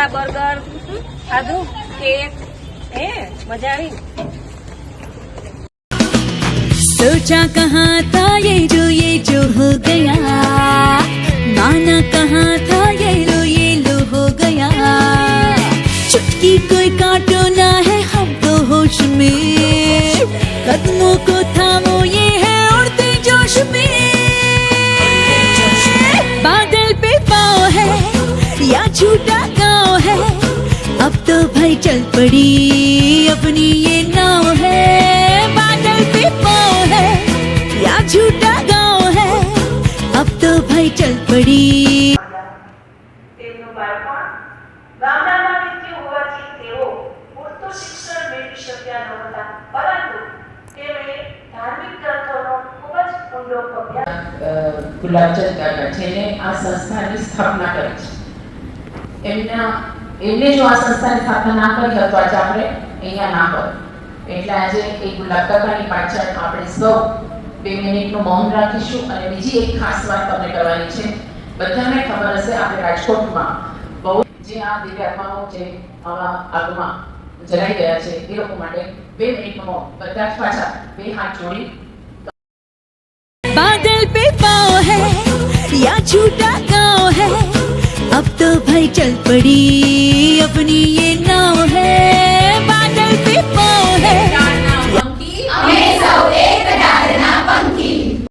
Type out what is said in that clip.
Pizza burger ખાધું, cake, હે મજા આવી? सोचा कहाँ था ये जो हो गया, माना कहाँ था ये लो हो गया, चुटकी कोई काटो ना है हम तो होश में, कदमों को थामो ये है उड़ते जोश में, बादल पे पाँव है या झूठा गाँव है, अब तो भाई चल पड़ी अपनी ये नाव है, बादल पे पाँव है या झूठा गाँव है, अब तो भाई चल पड़ी। તેમનું બાળપણ ગામડામાં વીત્યું હોવાથી તેઓ પૂરતું શિક્ષણ મેળવી શક્યા ન હતા, પરંતુ તેમણે ધાર્મિક ગ્રંથોનો ખૂબ જ ઊંડો અભ્યાસ ગુલાબચંદ કાકા જેને આ સંસ્થાની સ્થાપના કરી છે, એમને જો આ સંસ્થાની સ્થાપના ના કરી હોત તો આજે આપણે અહીંયા ના હોત. એટલે આજે એ ગુલાબ કાકાની પાછળ આપણે સૌ 2 મિનિટનું મૌન રાખીશું. અને બીજી એક ખાસ વાત તમને કરવાની છે. બધાને ખબર હશે આપણે રાજકોટમાં બહુ જે આ દિવ્યાત્માઓ જે આવા આગમાં જરાઈ ગયા છે એ લોકો માટે 2 મિનિટનું મૌન. બધા જ પાછા 2 હાથ જોડી. बादल पे पाँव है या झूठा गाँव है, अब तो भाई चल पड़ी